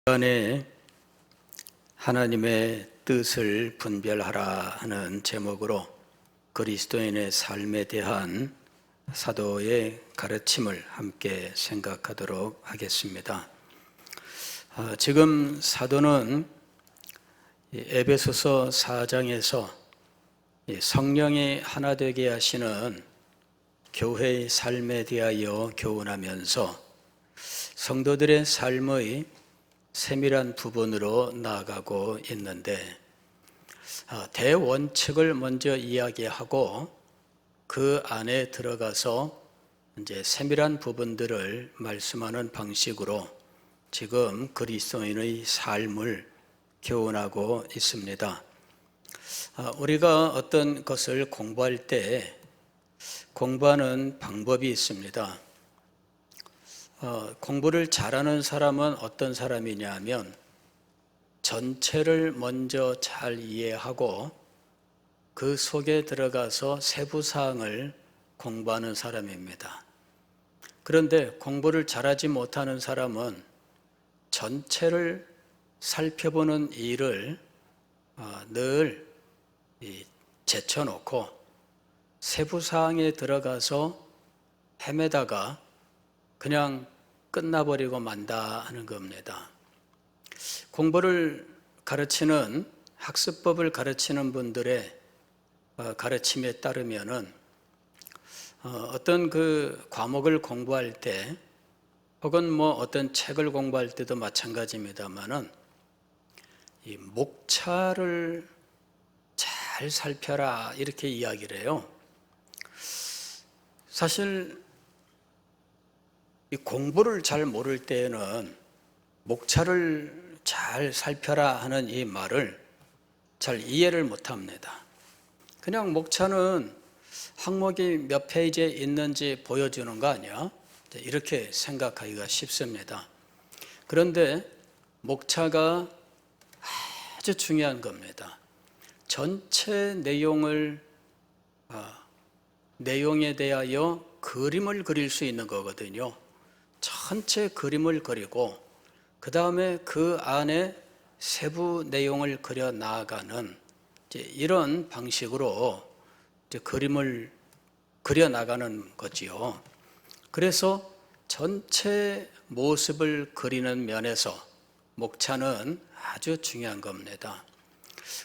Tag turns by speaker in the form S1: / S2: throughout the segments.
S1: 시간에 하나님의 뜻을 분별하라 하는 제목으로 그리스도인의 삶에 대한 사도의 가르침을 함께 생각하도록 하겠습니다. 지금 사도는 에베소서 4장에서 성령이 하나 되게 하시는 교회의 삶에 대하여 교훈하면서 성도들의 삶의 세밀한 부분으로 나아가고 있는데, 대원칙을 먼저 이야기하고 그 안에 들어가서 이제 세밀한 부분들을 말씀하는 방식으로 지금 그리스도인의 삶을 교훈하고 있습니다. 우리가 어떤 것을 공부할 때 공부하는 방법이 있습니다. 공부를 잘하는 사람은 어떤 사람이냐 하면 전체를 먼저 잘 이해하고 그 속에 들어가서 세부사항을 공부하는 사람입니다. 그런데 공부를 잘하지 못하는 사람은 전체를 살펴보는 일을 늘 제쳐놓고 세부사항에 들어가서 헤매다가 그냥 끝나버리고 만다 하는 겁니다. 공부를 가르치는, 학습법을 가르치는 분들의 가르침에 따르면은 어떤 그 과목을 공부할 때 혹은 어떤 책을 공부할 때도 마찬가지입니다만은 이 목차를 잘 살펴라 이렇게 이야기를 해요. 사실 이 공부를 잘 모를 때에는 목차를 잘 살펴라 하는 이 말을 잘 이해를 못합니다. 그냥 목차는 항목이 몇 페이지에 있는지 보여주는 거 아니야? 이렇게 생각하기가 쉽습니다. 그런데 목차가 아주 중요한 겁니다. 전체 내용에 대하여 그림을 그릴 수 있는 거거든요. 전체 그림을 그리고 그 다음에 그 안에 세부 내용을 그려 나가는 이런 방식으로 그림을 그려 나가는 거지요. 그래서 전체 모습을 그리는 면에서 목차는 아주 중요한 겁니다.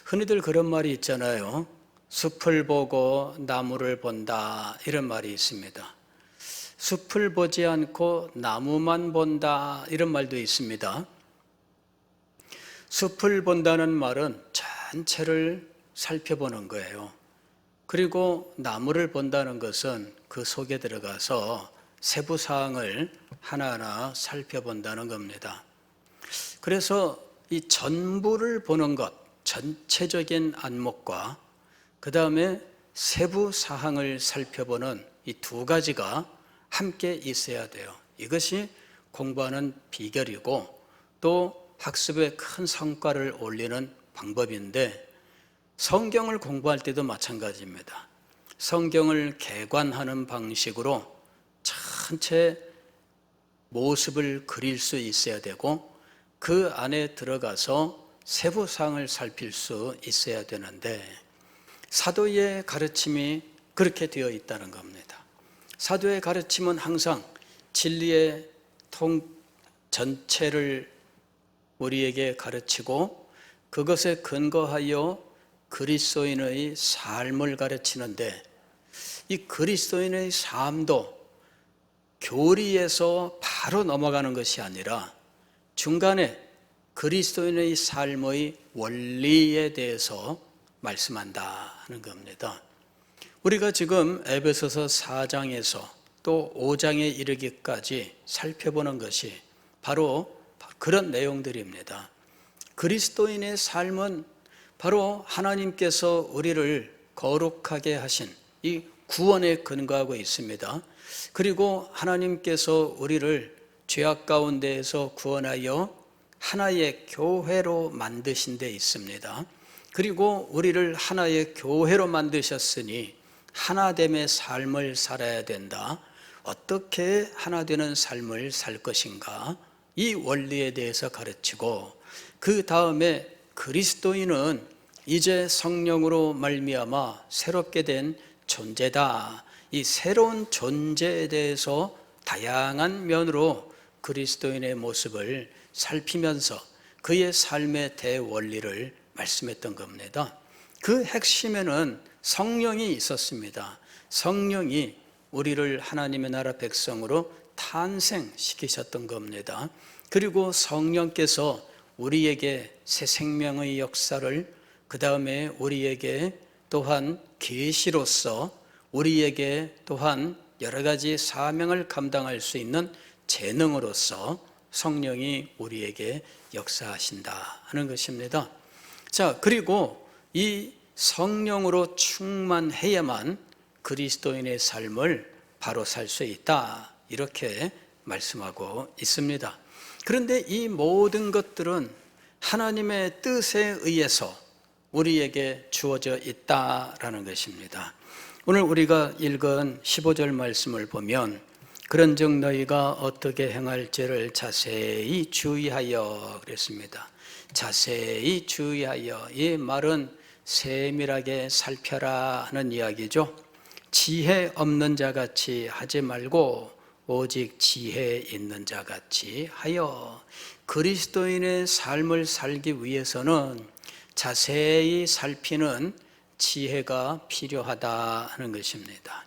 S1: 흔히들 그런 말이 있잖아요. 숲을 보고 나무를 본다, 이런 말이 있습니다. 숲을 보지 않고 나무만 본다, 이런 말도 있습니다. 숲을 본다는 말은 전체를 살펴보는 거예요. 그리고 나무를 본다는 것은 그 속에 들어가서 세부 사항을 하나하나 살펴본다는 겁니다. 그래서 이 전부를 보는 것, 전체적인 안목과 그 다음에 세부 사항을 살펴보는 이 두 가지가 함께 있어야 돼요. 이것이 공부하는 비결이고 또 학습에 큰 성과를 올리는 방법인데, 성경을 공부할 때도 마찬가지입니다. 성경을 개관하는 방식으로 전체 모습을 그릴 수 있어야 되고 그 안에 들어가서 세부사항을 살필 수 있어야 되는데, 사도의 가르침이 그렇게 되어 있다는 겁니다. 사도의 가르침은 항상 진리의 전체를 우리에게 가르치고 그것에 근거하여 그리스도인의 삶을 가르치는데, 이 그리스도인의 삶도 교리에서 바로 넘어가는 것이 아니라 중간에 그리스도인의 삶의 원리에 대해서 말씀한다 하는 겁니다. 우리가 지금 에베소서 4장에서 또 5장에 이르기까지 살펴보는 것이 바로 그런 내용들입니다. 그리스도인의 삶은 바로 하나님께서 우리를 거룩하게 하신 이 구원에 근거하고 있습니다. 그리고 하나님께서 우리를 죄악 가운데에서 구원하여 하나의 교회로 만드신 데 있습니다. 그리고 우리를 하나의 교회로 만드셨으니 하나됨의 삶을 살아야 된다. 어떻게 하나 되는 삶을 살 것인가? 이 원리에 대해서 가르치고, 그 다음에 그리스도인은 이제 성령으로 말미암아 새롭게 된 존재다. 이 새로운 존재에 대해서 다양한 면으로 그리스도인의 모습을 살피면서 그의 삶의 대원리를 말씀했던 겁니다. 그 핵심에는 성령이 있었습니다. 성령이 우리를 하나님의 나라 백성으로 탄생시키셨던 겁니다. 그리고 성령께서 우리에게 새 생명의 역사를, 그 다음에 우리에게 또한 계시로서 우리에게 또한 여러 가지 사명을 감당할 수 있는 재능으로서 성령이 우리에게 역사하신다 하는 것입니다. 자, 그리고 이 성령으로 충만해야만 그리스도인의 삶을 바로 살 수 있다, 이렇게 말씀하고 있습니다. 그런데 이 모든 것들은 하나님의 뜻에 의해서 우리에게 주어져 있다라는 것입니다. 오늘 우리가 읽은 15절 말씀을 보면, 그런즉 너희가 어떻게 행할지를 자세히 주의하여 그랬습니다. 자세히 주의하여, 이 말은 세밀하게 살펴라 하는 이야기죠. 지혜 없는 자같이 하지 말고 오직 지혜 있는 자같이 하여. 그리스도인의 삶을 살기 위해서는 자세히 살피는 지혜가 필요하다 하는 것입니다.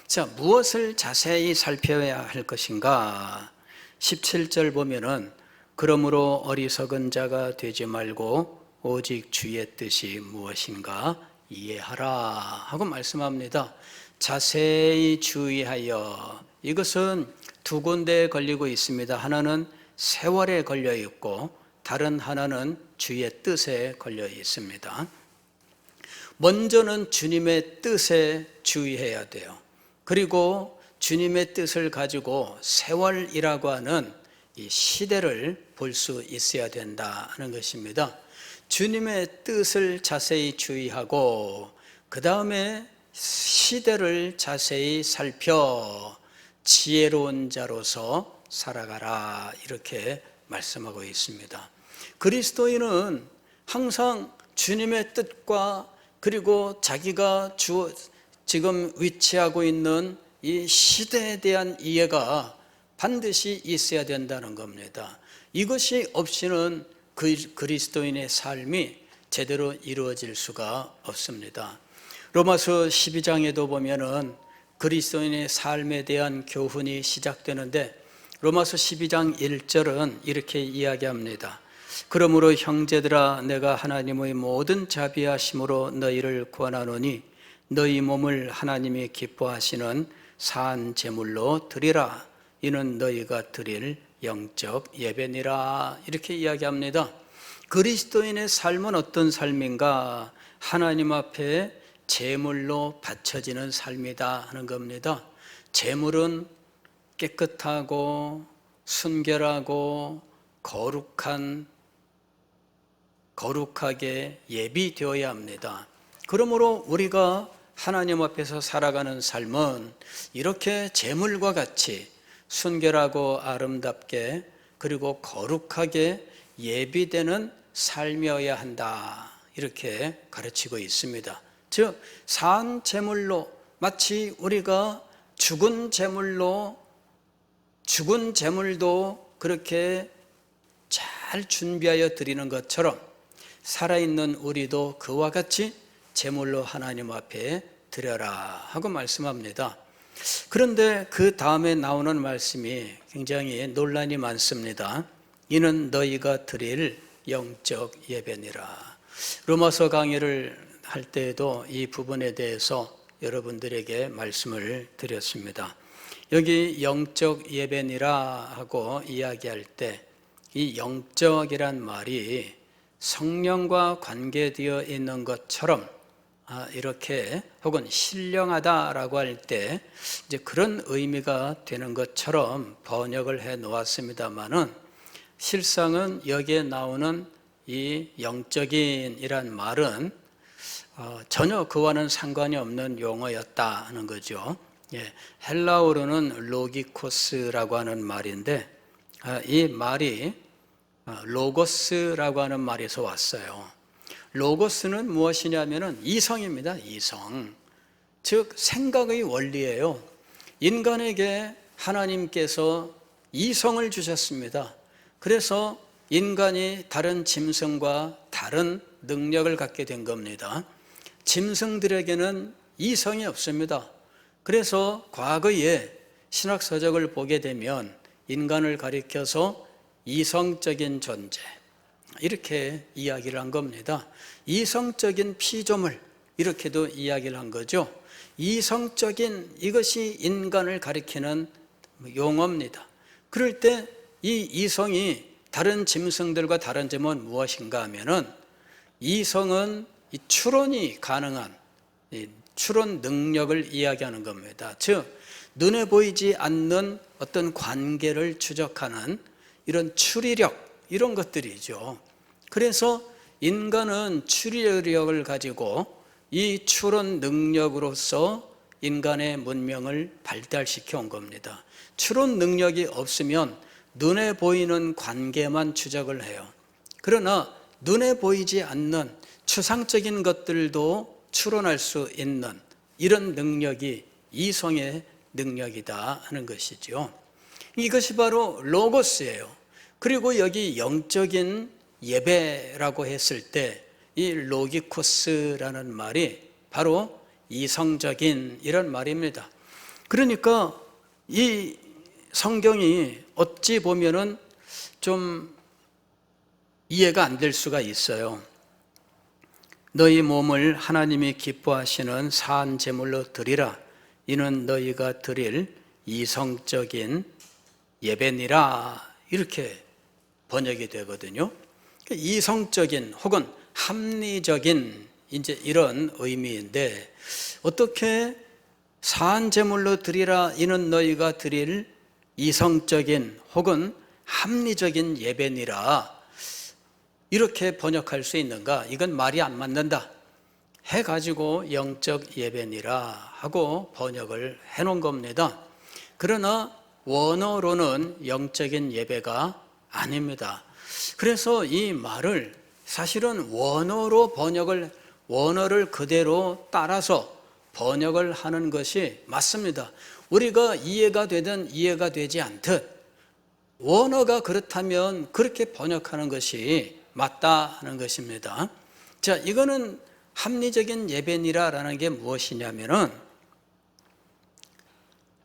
S1: 자, 무엇을 자세히 살펴야 할 것인가? 17절 보면은 그러므로 어리석은 자가 되지 말고 오직 주의 뜻이 무엇인가 이해하라 하고 말씀합니다. 자세히 주의하여, 이것은 두 군데에 걸리고 있습니다. 하나는 세월에 걸려 있고 다른 하나는 주의 뜻에 걸려 있습니다. 먼저는 주님의 뜻에 주의해야 돼요. 그리고 주님의 뜻을 가지고 세월이라고 하는 이 시대를 볼 수 있어야 된다 하는 것입니다. 주님의 뜻을 자세히 주의하고 그 다음에 시대를 자세히 살펴 지혜로운 자로서 살아가라, 이렇게 말씀하고 있습니다. 그리스도인은 항상 주님의 뜻과 그리고 자기가 지금 위치하고 있는 이 시대에 대한 이해가 반드시 있어야 된다는 겁니다. 이것이 없이는 그리스도인의 삶이 제대로 이루어질 수가 없습니다. 로마서 12장에도 보면은 그리스도인의 삶에 대한 교훈이 시작되는데, 로마서 12장 1절은 이렇게 이야기합니다. 그러므로 형제들아, 내가 하나님의 모든 자비하심으로 너희를 구원하노니 너희 몸을 하나님이 기뻐하시는 산 제물로 드리라. 이는 너희가 드릴 영적 예배니라, 이렇게 이야기합니다. 그리스도인의 삶은 어떤 삶인가? 하나님 앞에 제물로 바쳐지는 삶이다 하는 겁니다. 제물은 깨끗하고 순결하고 거룩하게 예비되어야 합니다. 그러므로 우리가 하나님 앞에서 살아가는 삶은 이렇게 제물과 같이 순결하고 아름답게 그리고 거룩하게 예비되는 삶이어야 한다, 이렇게 가르치고 있습니다. 즉 산 제물로, 마치 우리가 죽은 제물도 그렇게 잘 준비하여 드리는 것처럼 살아있는 우리도 그와 같이 제물로 하나님 앞에 드려라 하고 말씀합니다. 그런데 그 다음에 나오는 말씀이 굉장히 논란이 많습니다. 이는 너희가 드릴 영적 예배니라. 로마서 강의를 할 때에도 이 부분에 대해서 여러분들에게 말씀을 드렸습니다. 여기 영적 예배니라 하고 이야기할 때 이 영적이란 말이 성령과 관계되어 있는 것처럼 이렇게, 혹은 신령하다라고 할 때 이제 그런 의미가 되는 것처럼 번역을 해 놓았습니다만은, 실상은 여기에 나오는 이 영적인이란 말은 전혀 그와는 상관이 없는 용어였다 하는 거죠. 헬라어로는 로기코스라고 하는 말인데, 이 말이 로고스라고 하는 말에서 왔어요. 로고스는 무엇이냐면은 이성입니다. 이성. 즉 생각의 원리예요. 인간에게 하나님께서 이성을 주셨습니다. 그래서 인간이 다른 짐승과 다른 능력을 갖게 된 겁니다. 짐승들에게는 이성이 없습니다. 그래서 과거에 신학서적을 보게 되면 인간을 가리켜서 이성적인 존재 이렇게 이야기를 한 겁니다. 이성적인 피조물 이렇게도 이야기를 한 거죠. 이성적인 이것이 인간을 가리키는 용어입니다. 그럴 때 이 이성이 다른 짐승들과 다른 점은 무엇인가 하면은 이성은 이 추론이 가능한 추론 능력을 이야기하는 겁니다. 즉 눈에 보이지 않는 어떤 관계를 추적하는 이런 추리력 이런 것들이죠. 그래서 인간은 추리력을 가지고 이 추론 능력으로서 인간의 문명을 발달시켜 온 겁니다. 추론 능력이 없으면 눈에 보이는 관계만 추적을 해요. 그러나 눈에 보이지 않는 추상적인 것들도 추론할 수 있는 이런 능력이 이성의 능력이다 하는 것이죠. 이것이 바로 로고스예요. 그리고 여기 영적인 예배라고 했을 때 이 로기코스라는 말이 바로 이성적인 이런 말입니다. 그러니까 이 성경이 어찌 보면은 좀 이해가 안 될 수가 있어요. 너희 몸을 하나님이 기뻐하시는 사한 제물로 드리라. 이는 너희가 드릴 이성적인 예배니라. 이렇게 번역이 되거든요. 이성적인 혹은 합리적인 이제 이런 의미인데 어떻게 사한 제물로 드리라. 이는 너희가 드릴 이성적인 혹은 합리적인 예배니라. 이렇게 번역할 수 있는가? 이건 말이 안 맞는다 해가지고 영적 예배니라 하고 번역을 해놓은 겁니다. 그러나 원어로는 영적인 예배가 아닙니다. 그래서 이 말을 사실은 원어를 그대로 따라서 번역을 하는 것이 맞습니다. 우리가 이해가 되든 이해가 되지 않든 원어가 그렇다면 그렇게 번역하는 것이 맞다 하는 것입니다. 자, 이거는 합리적인 예배니라라는 게 무엇이냐면은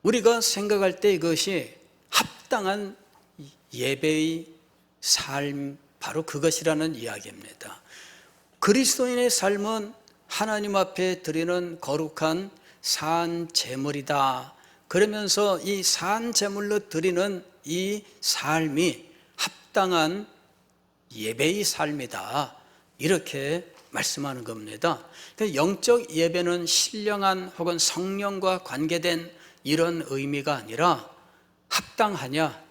S1: 우리가 생각할 때 이것이 합당한 예배의 삶, 바로 그것이라는 이야기입니다. 그리스도인의 삶은 하나님 앞에 드리는 거룩한 산 제물이다. 그러면서 이 산 제물로 드리는 이 삶이 합당한 예배의 삶이다. 이렇게 말씀하는 겁니다. 영적 예배는 신령한 혹은 성령과 관계된 이런 의미가 아니라 합당하냐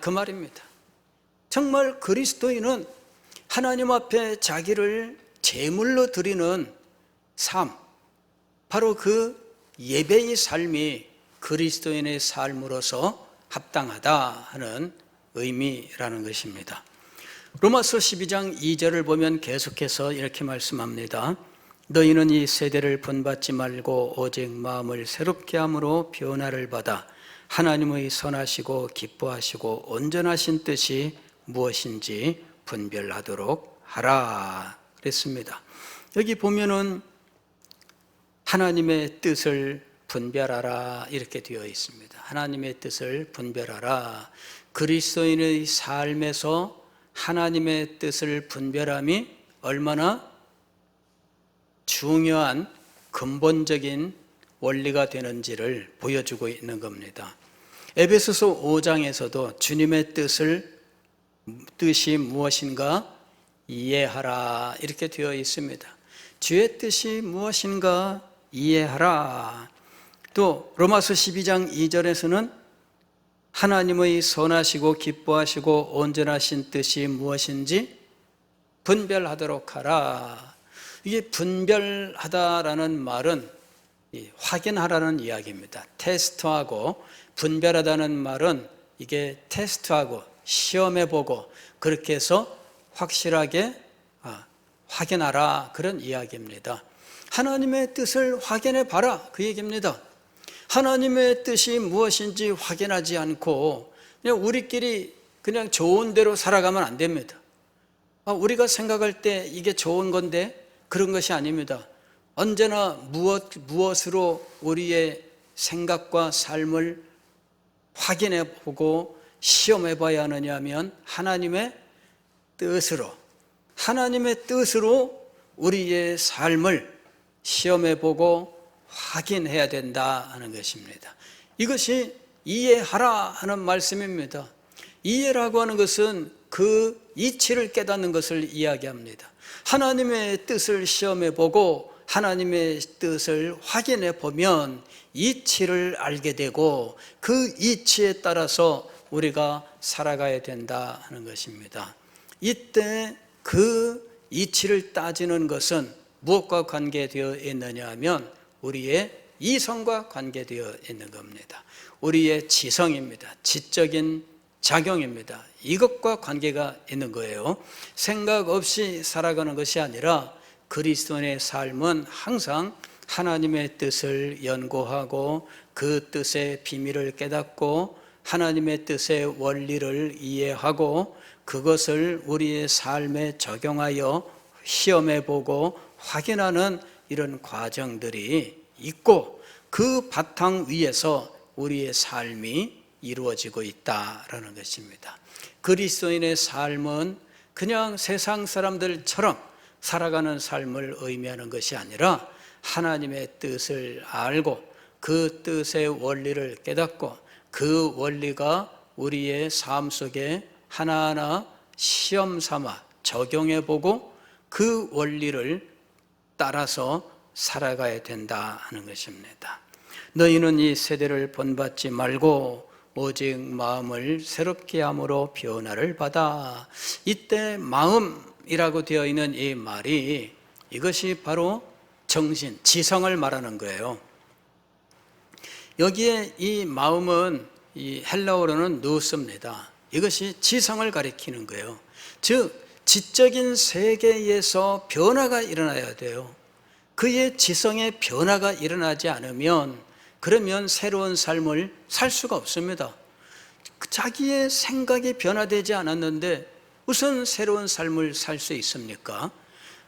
S1: 그 말입니다. 정말 그리스도인은 하나님 앞에 자기를 제물로 드리는 삶, 바로 그 예배의 삶이 그리스도인의 삶으로서 합당하다 하는 의미라는 것입니다. 로마서 12장 2절을 보면 계속해서 이렇게 말씀합니다. 너희는 이 세대를 본받지 말고 오직 마음을 새롭게 함으로 변화를 받아 하나님의 선하시고 기뻐하시고 온전하신 뜻이 무엇인지 분별하도록 하라 그랬습니다. 여기 보면은 하나님의 뜻을 분별하라 이렇게 되어 있습니다. 하나님의 뜻을 분별하라. 그리스도인의 삶에서 하나님의 뜻을 분별함이 얼마나 중요한 근본적인 원리가 되는지를 보여주고 있는 겁니다. 에베소서 5장에서도 주님의 뜻이 무엇인가 이해하라 이렇게 되어 있습니다. 주의 뜻이 무엇인가 이해하라. 또 로마서 12장 2절에서는 하나님의 선하시고 기뻐하시고 온전하신 뜻이 무엇인지 분별하도록 하라. 이게 분별하다라는 말은 확인하라는 이야기입니다. 테스트하고 분별하다는 말은 이게 테스트하고 시험해보고 그렇게 해서 확실하게 확인하라, 그런 이야기입니다. 하나님의 뜻을 확인해 봐라, 그 얘기입니다. 하나님의 뜻이 무엇인지 확인하지 않고 그냥 우리끼리 그냥 좋은 대로 살아가면 안 됩니다. 우리가 생각할 때 이게 좋은 건데 그런 것이 아닙니다. 언제나 무엇으로 우리의 생각과 삶을 확인해 보고 시험해 봐야 하느냐 하면 하나님의 뜻으로 우리의 삶을 시험해 보고 확인해야 된다 하는 것입니다. 이것이 이해하라 하는 말씀입니다. 이해라고 하는 것은 그 이치를 깨닫는 것을 이야기합니다. 하나님의 뜻을 시험해 보고 하나님의 뜻을 확인해 보면 이치를 알게 되고 그 이치에 따라서 우리가 살아가야 된다 하는 것입니다. 이때 그 이치를 따지는 것은 무엇과 관계되어 있느냐 하면 우리의 이성과 관계되어 있는 겁니다. 우리의 지성입니다. 지적인 작용입니다. 이것과 관계가 있는 거예요. 생각 없이 살아가는 것이 아니라 그리스도인의 삶은 항상 하나님의 뜻을 연구하고 그 뜻의 비밀을 깨닫고 하나님의 뜻의 원리를 이해하고 그것을 우리의 삶에 적용하여 시험해보고 확인하는 이런 과정들이 있고 그 바탕 위에서 우리의 삶이 이루어지고 있다라는 것입니다. 그리스도인의 삶은 그냥 세상 사람들처럼 살아가는 삶을 의미하는 것이 아니라 하나님의 뜻을 알고 그 뜻의 원리를 깨닫고 그 원리가 우리의 삶 속에 하나하나 시험 삼아 적용해 보고 그 원리를 따라서 살아가야 된다 하는 것입니다. 너희는 이 세대를 본받지 말고 오직 마음을 새롭게 함으로 변화를 받아. 이때 마음이라고 되어 있는 이 말이 이것이 바로 정신, 지성을 말하는 거예요. 여기에 이 마음은 이 헬라어로는 누스입니다. 이것이 지성을 가리키는 거예요. 즉 지적인 세계에서 변화가 일어나야 돼요. 그의 지성의 변화가 일어나지 않으면 그러면 새로운 삶을 살 수가 없습니다. 자기의 생각이 변화되지 않았는데 무슨 새로운 삶을 살 수 있습니까?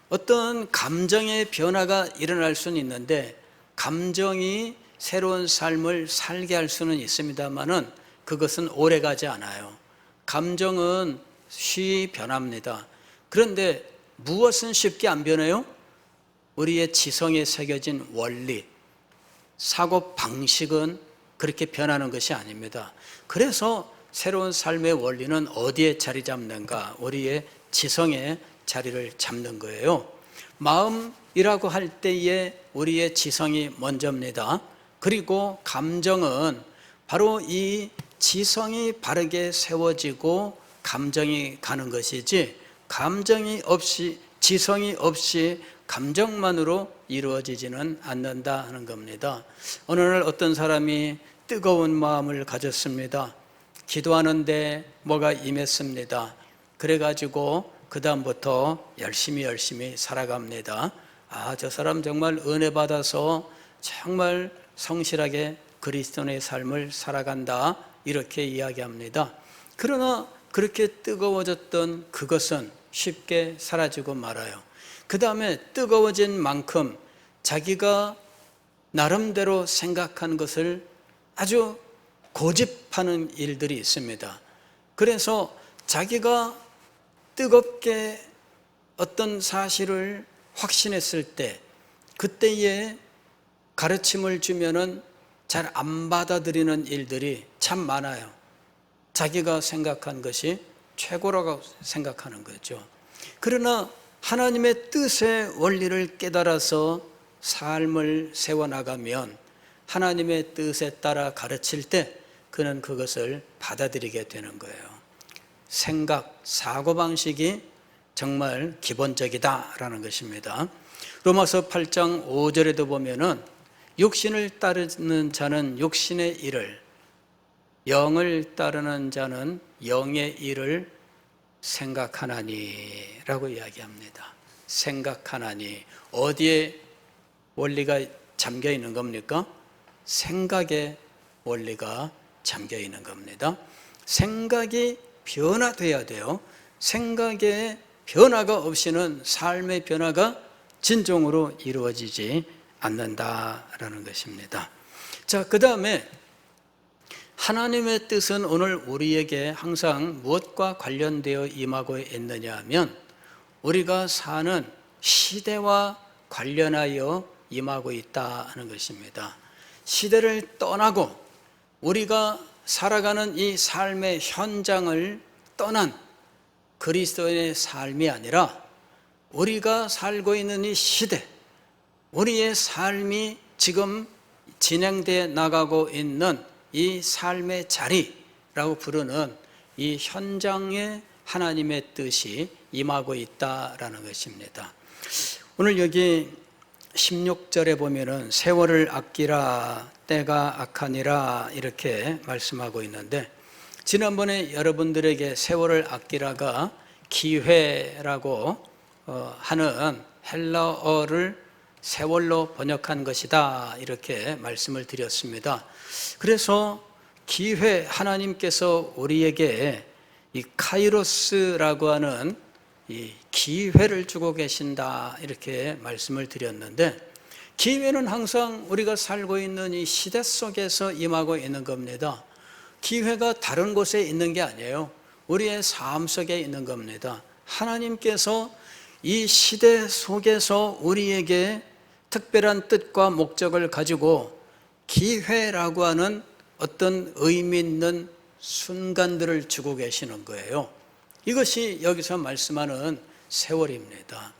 S1: 어떤 감정의 변화가 일어날 수는 있는데 감정이 새로운 삶을 살게 할 수는 있습니다만은 그것은 오래가지 않아요. 감정은 쉽게 변합니다. 그런데 무엇은 쉽게 안 변해요? 우리의 지성에 새겨진 원리, 사고 방식은 그렇게 변하는 것이 아닙니다. 그래서 새로운 삶의 원리는 어디에 자리 잡는가? 우리의 지성에 자리를 잡는 거예요. 마음이라고 할 때에 우리의 지성이 먼저입니다. 그리고 감정은 바로 이 지성이 바르게 세워지고 감정이 가는 것이지 감정이 없이 지성이 없이 감정만으로 이루어지지는 않는다 하는 겁니다. 어느 날 어떤 사람이 뜨거운 마음을 가졌습니다. 기도하는데 뭐가 임했습니다. 그래가지고 그 다음부터 열심히 살아갑니다. 저 사람 정말 은혜 받아서 정말 성실하게 그리스도의 삶을 살아간다 이렇게 이야기합니다. 그러나 그렇게 뜨거워졌던 그것은 쉽게 사라지고 말아요. 그 다음에 뜨거워진 만큼 자기가 나름대로 생각한 것을 아주 고집하는 일들이 있습니다. 그래서 자기가 뜨겁게 어떤 사실을 확신했을 때 그때에 가르침을 주면은 잘 안 받아들이는 일들이 참 많아요. 자기가 생각한 것이 최고라고 생각하는 거죠. 그러나 하나님의 뜻의 원리를 깨달아서 삶을 세워나가면 하나님의 뜻에 따라 가르칠 때 그는 그것을 받아들이게 되는 거예요. 생각, 사고방식이 정말 기본적이다라는 것입니다. 로마서 8장 5절에도 보면은 육신을 따르는 자는 육신의 일을 영을 따르는 자는 영의 일을 생각하나니 라고 이야기합니다. 생각하나니. 어디에 원리가 잠겨 있는 겁니까? 생각의 원리가 잠겨 있는 겁니다. 생각이 변화돼야 돼요. 생각의 변화가 없이는 삶의 변화가 진정으로 이루어지지 않는다라는 것입니다. 자, 그 다음에 하나님의 뜻은 오늘 우리에게 항상 무엇과 관련되어 임하고 있느냐 하면 우리가 사는 시대와 관련하여 임하고 있다는 것입니다. 시대를 떠나고 우리가 살아가는 이 삶의 현장을 떠난 그리스도인의 삶이 아니라 우리가 살고 있는 이 시대, 우리의 삶이 지금 진행되어 나가고 있는 이 삶의 자리라고 부르는 이 현장에 하나님의 뜻이 임하고 있다라는 것입니다. 오늘 여기 16절에 보면은 세월을 아끼라 때가 악하니라 이렇게 말씀하고 있는데, 지난번에 여러분들에게 세월을 아끼라가 기회라고 하는 헬라어를 세월로 번역한 것이다 이렇게 말씀을 드렸습니다. 그래서 기회, 하나님께서 우리에게 이 카이로스라고 하는 이 기회를 주고 계신다 이렇게 말씀을 드렸는데, 기회는 항상 우리가 살고 있는 이 시대 속에서 임하고 있는 겁니다. 기회가 다른 곳에 있는 게 아니에요. 우리의 삶 속에 있는 겁니다. 하나님께서 이 시대 속에서 우리에게 특별한 뜻과 목적을 가지고 기회라고 하는 어떤 의미 있는 순간들을 주고 계시는 거예요. 이것이 여기서 말씀하는 세월입니다.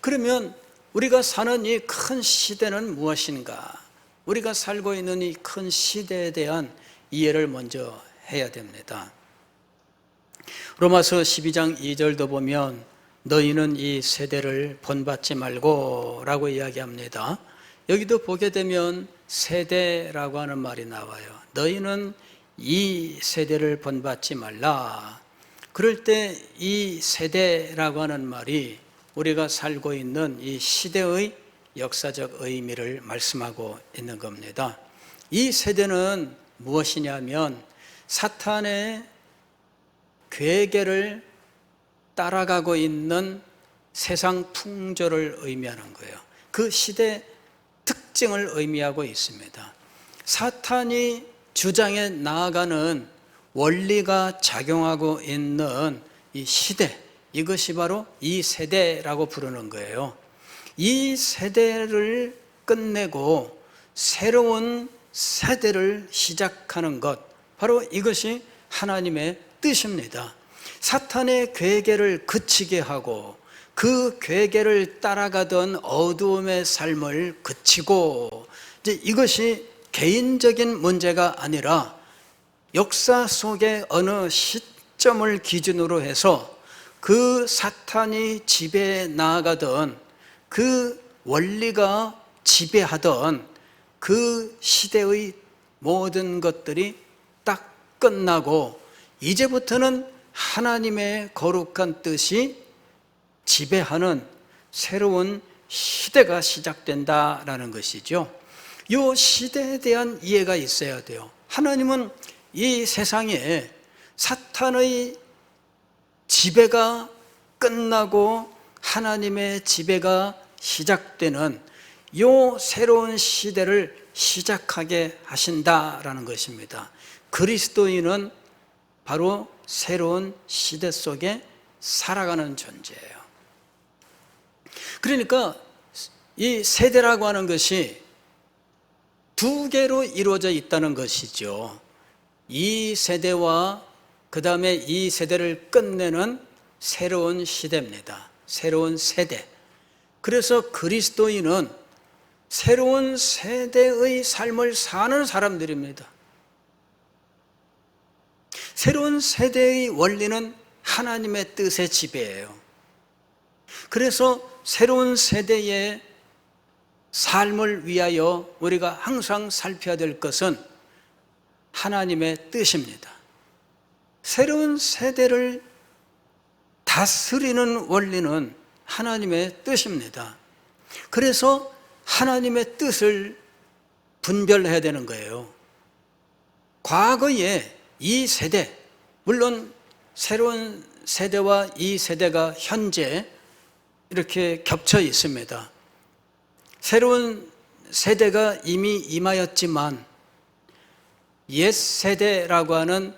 S1: 그러면 우리가 사는 이 큰 시대는 무엇인가? 우리가 살고 있는 이 큰 시대에 대한 이해를 먼저 해야 됩니다. 로마서 12장 2절도 보면 너희는 이 세대를 본받지 말고 라고 이야기합니다. 여기도 보게 되면 세대라고 하는 말이 나와요. 너희는 이 세대를 본받지 말라. 그럴 때 이 세대라고 하는 말이 우리가 살고 있는 이 시대의 역사적 의미를 말씀하고 있는 겁니다. 이 세대는 무엇이냐면 사탄의 괴계를 따라가고 있는 세상 풍조를 의미하는 거예요. 그 시대 특징을 의미하고 있습니다. 사탄이 주장해 나아가는 원리가 작용하고 있는 이 시대, 이것이 바로 이 세대라고 부르는 거예요. 이 세대를 끝내고 새로운 세대를 시작하는 것, 바로 이것이 하나님의 뜻입니다. 사탄의 괴계를 그치게 하고 그 괴계를 따라가던 어두움의 삶을 그치고, 이제 이것이 개인적인 문제가 아니라 역사 속의 어느 시점을 기준으로 해서 그 사탄이 지배해 나아가던 그 원리가 지배하던 그 시대의 모든 것들이 딱 끝나고 이제부터는 하나님의 거룩한 뜻이 지배하는 새로운 시대가 시작된다라는 것이죠. 이 시대에 대한 이해가 있어야 돼요. 하나님은 이 세상에 사탄의 지배가 끝나고 하나님의 지배가 시작되는 이 새로운 시대를 시작하게 하신다라는 것입니다. 그리스도인은 바로 새로운 시대 속에 살아가는 존재예요. 그러니까 이 세대라고 하는 것이 두 개로 이루어져 있다는 것이죠. 이 세대와 그 다음에 이 세대를 끝내는 새로운 시대입니다. 새로운 세대. 그래서 그리스도인은 새로운 세대의 삶을 사는 사람들입니다. 새로운 세대의 원리는 하나님의 뜻의 지배예요. 그래서 새로운 세대의 삶을 위하여 우리가 항상 살펴야 될 것은 하나님의 뜻입니다. 새로운 세대를 다스리는 원리는 하나님의 뜻입니다. 그래서 하나님의 뜻을 분별해야 되는 거예요. 과거에 이 세대, 물론 새로운 세대와 이 세대가 현재 이렇게 겹쳐 있습니다. 새로운 세대가 이미 임하였지만 옛 세대라고 하는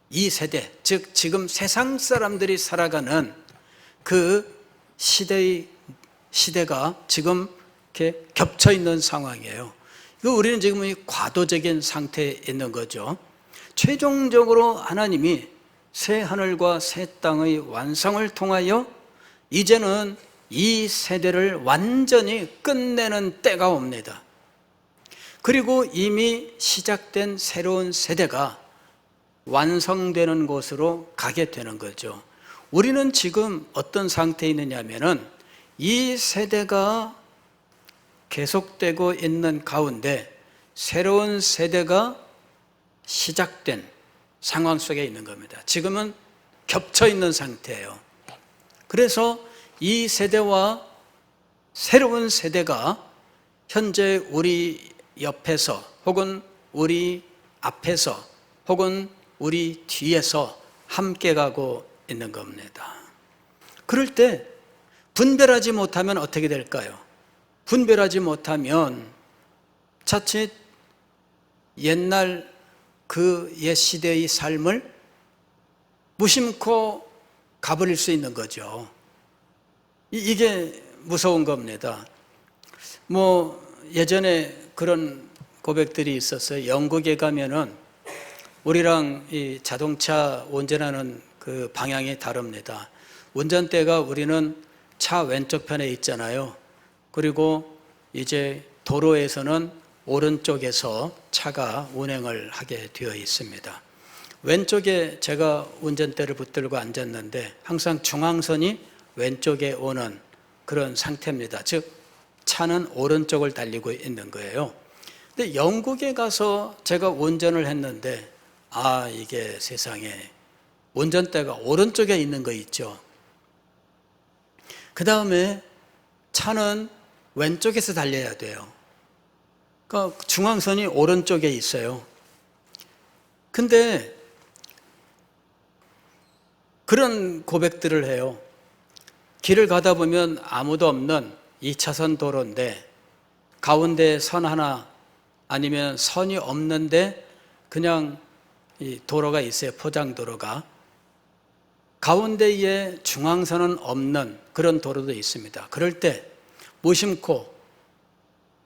S1: 이 세대, 즉 지금 세상 사람들이 살아가는 그 시대가 지금 이렇게 겹쳐 있는 상황이에요. 우리는 지금 이 과도적인 상태에 있는 거죠. 최종적으로 하나님이 새 하늘과 새 땅의 완성을 통하여 이제는 이 세대를 완전히 끝내는 때가 옵니다. 그리고 이미 시작된 새로운 세대가 완성되는 곳으로 가게 되는 거죠. 우리는 지금 어떤 상태에 있느냐 하면은 이 세대가 계속되고 있는 가운데 새로운 세대가 시작된 상황 속에 있는 겁니다. 지금은 겹쳐 있는 상태예요. 그래서 이 세대와 새로운 세대가 현재 우리 옆에서 혹은 우리 앞에서 혹은 우리 뒤에서 함께 가고 있는 겁니다. 그럴 때 분별하지 못하면 어떻게 될까요? 분별하지 못하면 자칫 옛날 그 옛 시대의 삶을 무심코 가버릴 수 있는 거죠. 이게 무서운 겁니다. 예전에 그런 고백들이 있었어요. 영국에 가면은 우리랑 이 자동차 운전하는 그 방향이 다릅니다. 운전대가 우리는 차 왼쪽 편에 있잖아요. 그리고 이제 도로에서는 오른쪽에서 차가 운행을 하게 되어 있습니다. 왼쪽에 제가 운전대를 붙들고 앉았는데 항상 중앙선이 왼쪽에 오는 그런 상태입니다. 즉 차는 오른쪽을 달리고 있는 거예요. 근데 영국에 가서 제가 운전을 했는데 이게 세상에 운전대가 오른쪽에 있는 거 있죠. 그 다음에 차는 왼쪽에서 달려야 돼요. 그러니까 중앙선이 오른쪽에 있어요. 근데 그런 고백들을 해요. 길을 가다 보면 아무도 없는 2차선 도로인데 가운데 선 하나 아니면 선이 없는데 그냥 이 도로가 있어요. 포장도로가. 가운데에 중앙선은 없는 그런 도로도 있습니다. 그럴 때 무심코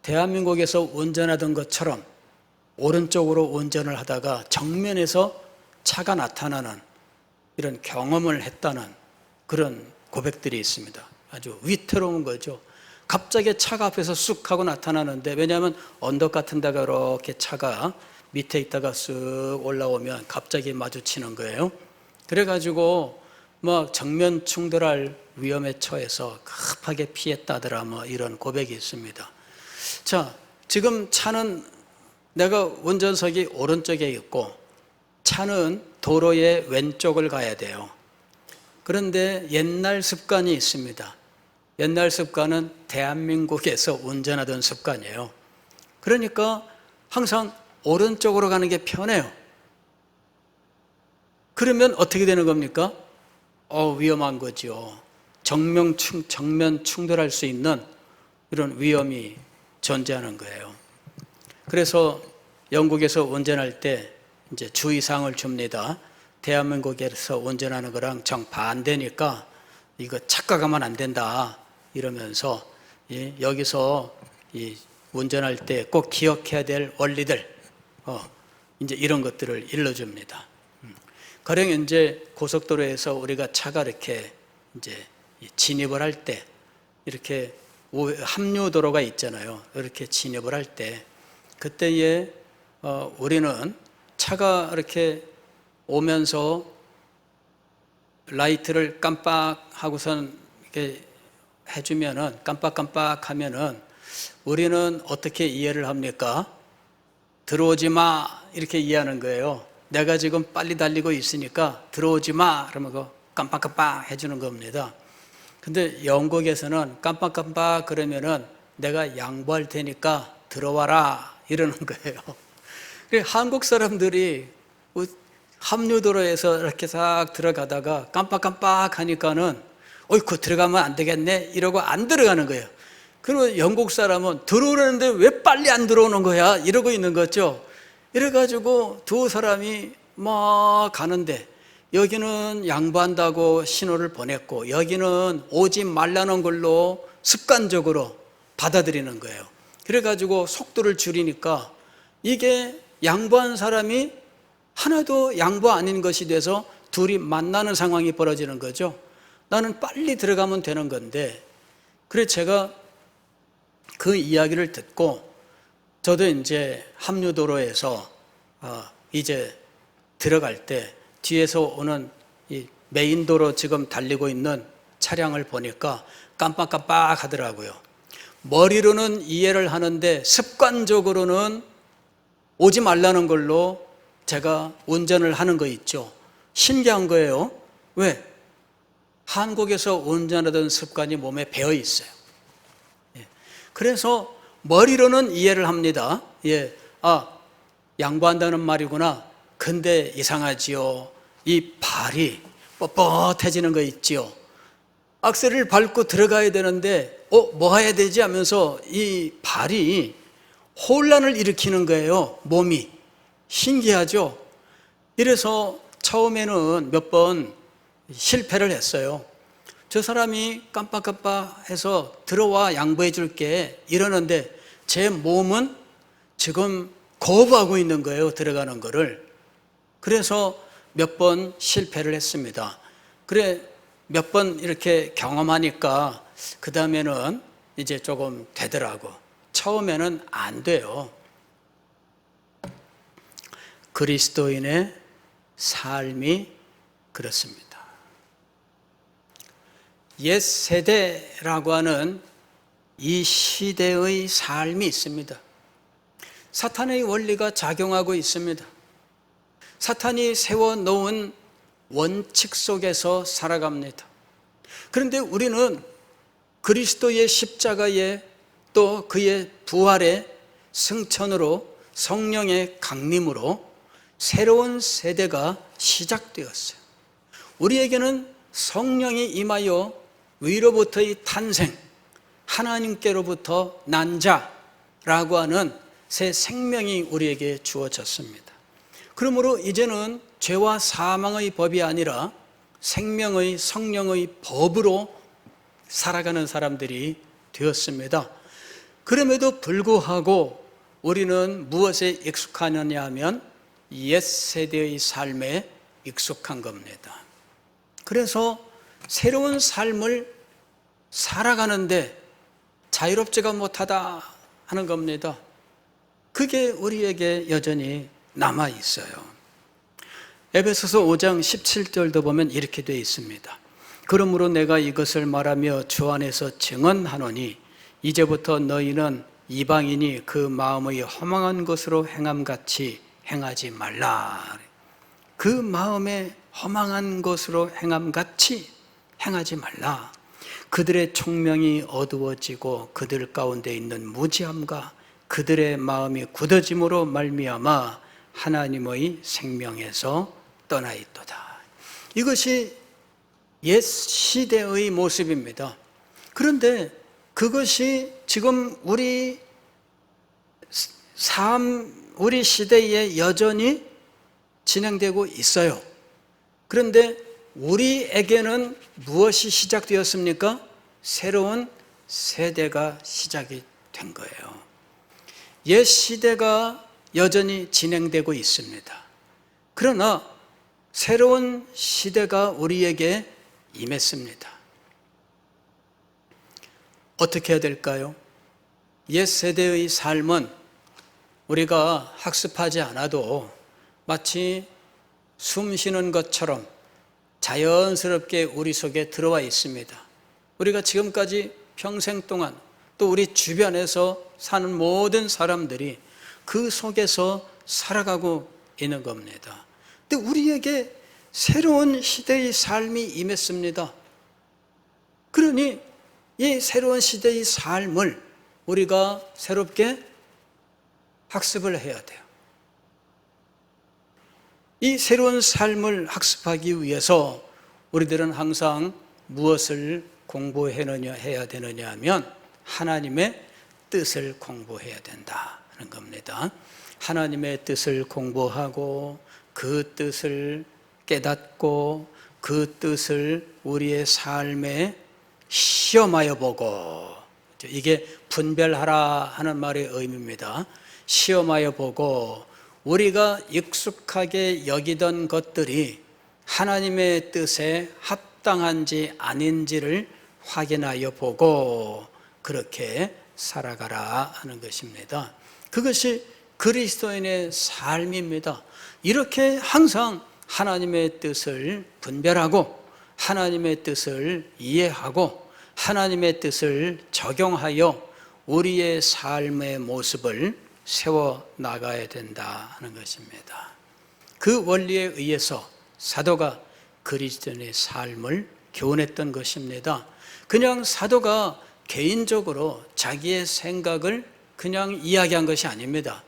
S1: 대한민국에서 운전하던 것처럼 오른쪽으로 운전을 하다가 정면에서 차가 나타나는 이런 경험을 했다는 그런 고백들이 있습니다. 아주 위태로운 거죠. 갑자기 차가 앞에서 쑥 하고 나타나는데, 왜냐하면 언덕 같은 데가 이렇게 차가 밑에 있다가 쓱 올라오면 갑자기 마주치는 거예요. 그래가지고 정면 충돌할 위험에 처해서 급하게 피했다더라 이런 고백이 있습니다. 자, 지금 차는 내가 운전석이 오른쪽에 있고 차는 도로의 왼쪽을 가야 돼요. 그런데 옛날 습관이 있습니다. 옛날 습관은 대한민국에서 운전하던 습관이에요. 그러니까 항상 오른쪽으로 가는 게 편해요. 그러면 어떻게 되는 겁니까? 위험한 거죠. 정면 충돌할 수 있는 이런 위험이 존재하는 거예요. 그래서 영국에서 운전할 때 이제 주의사항을 줍니다. 대한민국에서 운전하는 거랑 정반대니까 이거 착각하면 안 된다 이러면서 여기서 운전할 때 꼭 기억해야 될 원리들 이제 이런 것들을 일러줍니다. 가령 이제 고속도로에서 우리가 차가 이렇게 이제 진입을 할 때 이렇게 합류도로가 있잖아요. 이렇게 진입을 할 때 그때에 우리는 차가 이렇게 오면서 라이트를 깜빡하고선 이렇게 해주면은 깜빡하면은 우리는 어떻게 이해를 합니까? 들어오지 마 이렇게 이해하는 거예요. 내가 지금 빨리 달리고 있으니까 들어오지 마 그러면 그 깜빡깜빡 해주는 겁니다. 근데 영국에서는 깜빡깜빡 그러면은 내가 양보할 테니까 들어와라 이러는 거예요. 한국 사람들이 함유도로에서 이렇게 싹 들어가다가 깜빡깜빡 하니까는 어이구 들어가면 안 되겠네 이러고 안 들어가는 거예요. 그리고 영국 사람은 들어오려는데 왜 빨리 안 들어오는 거야 이러고 있는 거죠. 이래가지고 두 사람이 막 가는데 여기는 양보한다고 신호를 보냈고 여기는 오지 말라는 걸로 습관적으로 받아들이는 거예요. 그래가지고 속도를 줄이니까 이게 양보한 사람이 하나도 양보 아닌 것이 돼서 둘이 만나는 상황이 벌어지는 거죠. 나는 빨리 들어가면 되는 건데, 그래서 제가 그 이야기를 듣고 저도 이제 함유도로에서 이제 들어갈 때 뒤에서 오는 이 메인 도로 지금 달리고 있는 차량을 보니까 깜빡깜빡 하더라고요. 머리로는 이해를 하는데 습관적으로는 오지 말라는 걸로 제가 운전을 하는 거 있죠. 신기한 거예요. 왜? 한국에서 운전하던 습관이 몸에 배어 있어요. 그래서 머리로는 이해를 합니다. 양보한다는 말이구나. 근데 이상하지요. 이 발이 뻣뻣해지는 거 있지요. 악셀을 밟고 들어가야 되는데 뭐 해야 되지 하면서 이 발이 혼란을 일으키는 거예요. 몸이. 신기하죠. 이래서 처음에는 몇 번 실패를 했어요. 저 사람이 깜빡깜빡해서 들어와 양보해 줄게 이러는데 제 몸은 지금 거부하고 있는 거예요. 들어가는 거를. 그래서 몇 번 실패를 했습니다. 그래 몇 번 이렇게 경험하니까 그 다음에는 이제 조금 되더라고. 처음에는 안 돼요. 그리스도인의 삶이 그렇습니다. 옛 세대라고 하는 이 시대의 삶이 있습니다. 사탄의 원리가 작용하고 있습니다. 사탄이 세워놓은 원칙 속에서 살아갑니다. 그런데 우리는 그리스도의 십자가에 또 그의 부활의 승천으로 성령의 강림으로 새로운 세대가 시작되었어요. 우리에게는 성령이 임하여 위로부터의 탄생, 하나님께로부터 난 자라고 하는 새 생명이 우리에게 주어졌습니다. 그러므로 이제는 죄와 사망의 법이 아니라 생명의 성령의 법으로 살아가는 사람들이 되었습니다. 그럼에도 불구하고 우리는 무엇에 익숙하느냐 하면 옛 세대의 삶에 익숙한 겁니다. 그래서 새로운 삶을 살아가는데 자유롭지가 못하다 하는 겁니다. 그게 우리에게 여전히 남아 있어요. 에베소서 5장 17절도 보면 이렇게 되어 있습니다. 그러므로 내가 이것을 말하며 주 안에서 증언하노니 이제부터 너희는 이방인이 그 마음의 허망한 것으로 행함같이 행하지 말라. 그 마음에 허망한 것으로 행함같이 행하지 말라. 그들의 총명이 어두워지고 그들 가운데 있는 무지함과 그들의 마음이 굳어짐으로 말미암아 하나님의 생명에서 떠나 있도다. 이것이 옛 시대의 모습입니다. 그런데 그것이 지금 우리 시대에 여전히 진행되고 있어요. 그런데 우리에게는 무엇이 시작되었습니까? 새로운 세대가 시작이 된 거예요. 옛 시대가 여전히 진행되고 있습니다. 그러나 새로운 시대가 우리에게 임했습니다. 어떻게 해야 될까요? 옛 세대의 삶은 우리가 학습하지 않아도 마치 숨 쉬는 것처럼 자연스럽게 우리 속에 들어와 있습니다. 우리가 지금까지 평생 동안 또 우리 주변에서 사는 모든 사람들이 그 속에서 살아가고 있는 겁니다. 근데 우리에게 새로운 시대의 삶이 임했습니다. 그러니 이 새로운 시대의 삶을 우리가 새롭게 학습을 해야 돼요. 이 새로운 삶을 학습하기 위해서 우리들은 항상 무엇을 공부해야 되느냐 하면 하나님의 뜻을 공부해야 된다는 겁니다. 하나님의 뜻을 공부하고 그 뜻을 깨닫고 그 뜻을 우리의 삶에 시험하여 보고, 이게 분별하라 하는 말의 의미입니다. 시험하여 보고 우리가 익숙하게 여기던 것들이 하나님의 뜻에 합당한지 아닌지를 확인하여 보고 그렇게 살아가라 하는 것입니다. 그것이 그리스도인의 삶입니다. 이렇게 항상 하나님의 뜻을 분별하고 하나님의 뜻을 이해하고 하나님의 뜻을 적용하여 우리의 삶의 모습을 세워 나가야 된다 하는 것입니다. 그 원리에 의해서 사도가 그리스도인의 삶을 교훈했던 것입니다. 그냥 사도가 개인적으로 자기의 생각을 그냥 이야기한 것이 아닙니다.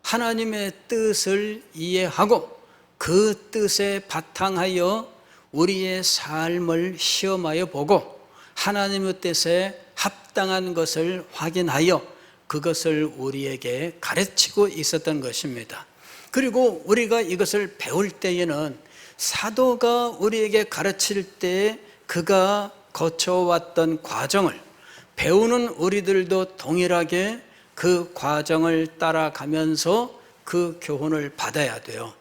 S1: 하나님의 뜻을 이해하고 그 뜻에 바탕하여 우리의 삶을 시험하여 보고 하나님의 뜻에 합당한 것을 확인하여 그것을 우리에게 가르치고 있었던 것입니다. 그리고 우리가 이것을 배울 때에는 사도가 우리에게 가르칠 때 그가 거쳐왔던 과정을 배우는 우리들도 동일하게 그 과정을 따라가면서 그 교훈을 받아야 돼요.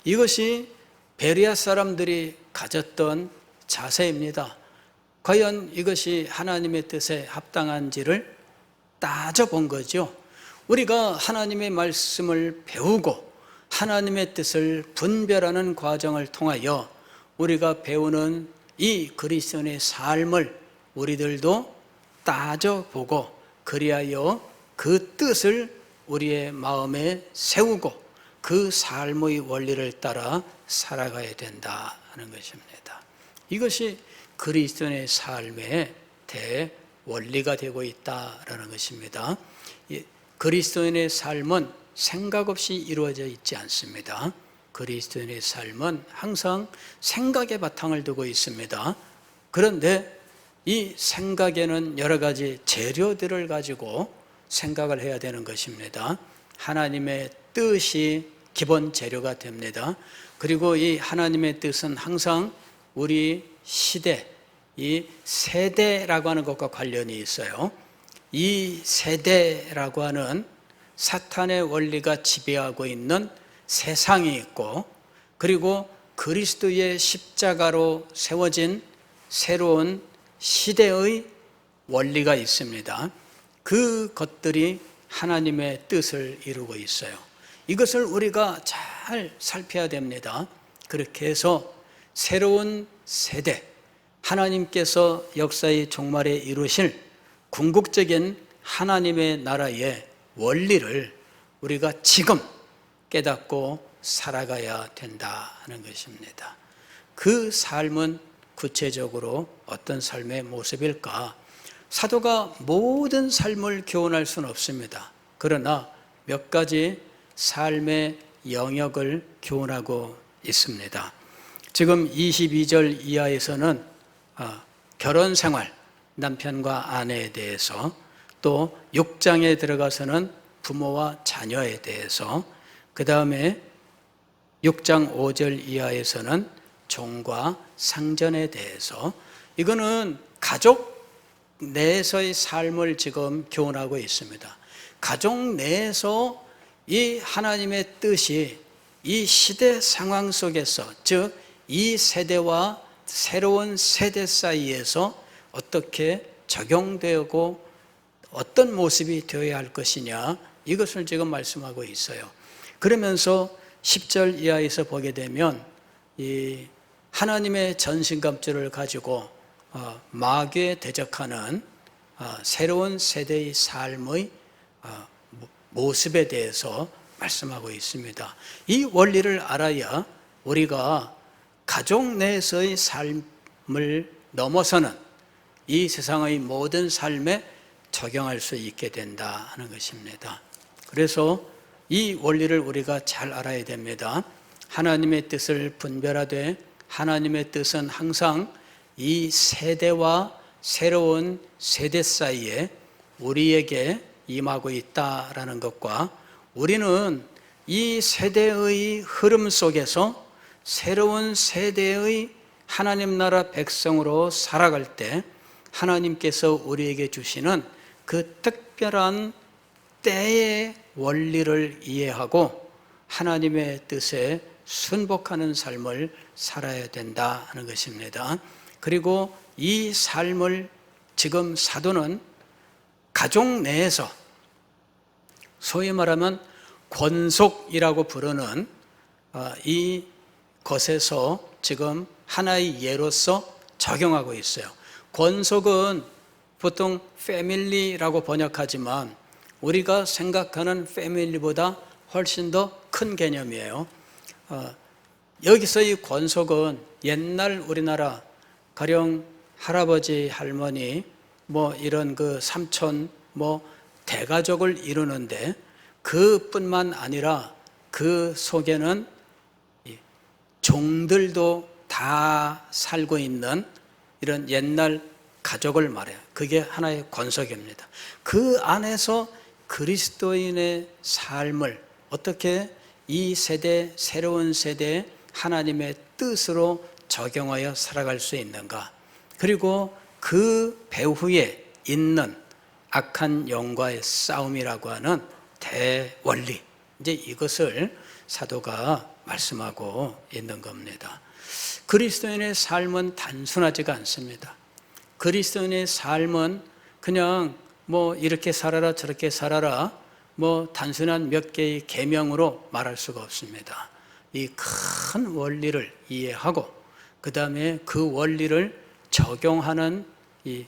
S1: 이것이 베레아 사람들이 가졌던 자세입니다. 과연 이것이 하나님의 뜻에 합당한지를 따져본 거죠. 우리가 하나님의 말씀을 배우고 하나님의 뜻을 분별하는 과정을 통하여 우리가 배우는 이 그리스도인의 삶을 우리들도 따져보고 그리하여 그 뜻을 우리의 마음에 세우고 그 삶의 원리를 따라 살아가야 된다 하는 것입니다. 이것이 그리스도인의 삶의 대원리가 되고 있다라는 것입니다. 그리스도인의 삶은 생각 없이 이루어져 있지 않습니다. 그리스도인의 삶은 항상 생각의 바탕을 두고 있습니다. 그런데 이 생각에는 여러 가지 재료들을 가지고 생각을 해야 되는 것입니다. 하나님의 뜻이 기본 재료가 됩니다. 그리고 이 하나님의 뜻은 항상 우리 시대, 이 세대라고 하는 것과 관련이 있어요. 이 세대라고 하는 사탄의 원리가 지배하고 있는 세상이 있고, 그리고 그리스도의 십자가로 세워진 새로운 시대의 원리가 있습니다. 그 것들이 하나님의 뜻을 이루고 있어요. 이것을 우리가 잘 살펴야 됩니다. 그렇게 해서 새로운 세대, 하나님께서 역사의 종말에 이루실 궁극적인 하나님의 나라의 원리를 우리가 지금 깨닫고 살아가야 된다 하는 것입니다. 그 삶은 구체적으로 어떤 삶의 모습일까? 사도가 모든 삶을 교훈할 수는 없습니다. 그러나 몇 가지 삶의 영역을 교훈하고 있습니다. 지금 22절 이하에서는 결혼 생활, 남편과 아내에 대해서, 또 6장에 들어가서는 부모와 자녀에 대해서, 그 다음에 6장 5절 이하에서는 종과 상전에 대해서, 이거는 가족 내에서의 삶을 지금 교훈하고 있습니다. 가족 내에서 이 하나님의 뜻이 이 시대 상황 속에서, 즉 이 세대와 새로운 세대 사이에서 어떻게 적용되고 어떤 모습이 되어야 할 것이냐, 이것을 지금 말씀하고 있어요. 그러면서 10절 이하에서 보게 되면 이 하나님의 전신갑주를 가지고 마귀에 대적하는 새로운 세대의 삶의 모습에 대해서 말씀하고 있습니다. 이 원리를 알아야 우리가 가족 내에서의 삶을 넘어서는 이 세상의 모든 삶에 적용할 수 있게 된다 하는 것입니다. 그래서 이 원리를 우리가 잘 알아야 됩니다. 하나님의 뜻을 분별하되 하나님의 뜻은 항상 이 세대와 새로운 세대 사이에 우리에게 임하고 있다라는 것과 우리는 이 세대의 흐름 속에서 새로운 세대의 하나님 나라 백성으로 살아갈 때 하나님께서 우리에게 주시는 그 특별한 때의 원리를 이해하고 하나님의 뜻에 순복하는 삶을 살아야 된다 하는 것입니다. 그리고 이 삶을 지금 사도는 가족 내에서 소위 말하면 권속이라고 부르는 이 것에서 지금 하나의 예로서 적용하고 있어요. 권속은 보통 패밀리라고 번역하지만 우리가 생각하는 패밀리보다 훨씬 더 큰 개념이에요. 여기서 이 권속은 옛날 우리나라 가령 할아버지, 할머니, 뭐 이런 그 삼촌, 뭐 대가족을 이루는데 그뿐만 아니라 그 속에는 종들도 다 살고 있는 이런 옛날 가족을 말해요. 그게 하나의 권속입니다. 그 안에서 그리스도인의 삶을 어떻게 이 세대, 새로운 세대에 하나님의 뜻으로 적용하여 살아갈 수 있는가? 그리고 그 배후에 있는 악한 영과의 싸움이라고 하는 대원리, 이제 이것을 사도가 말씀하고 있는 겁니다. 그리스도인의 삶은 단순하지가 않습니다. 그리스도인의 삶은 그냥 뭐 이렇게 살아라 저렇게 살아라 뭐 단순한 몇 개의 계명으로 말할 수가 없습니다. 이 큰 원리를 이해하고 그 다음에 그 원리를 적용하는 이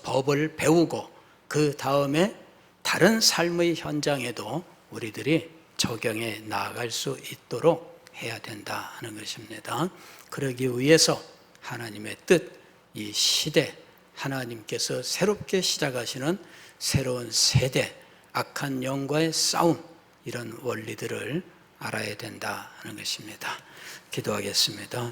S1: 법을 배우고 그 다음에 다른 삶의 현장에도 우리들이 적용해 나아갈 수 있도록 해야 된다 하는 것입니다. 그러기 위해서 하나님의 뜻, 이 시대, 하나님께서 새롭게 시작하시는 새로운 세대, 악한 영과의 싸움, 이런 원리들을 알아야 된다 하는 것입니다. 기도하겠습니다.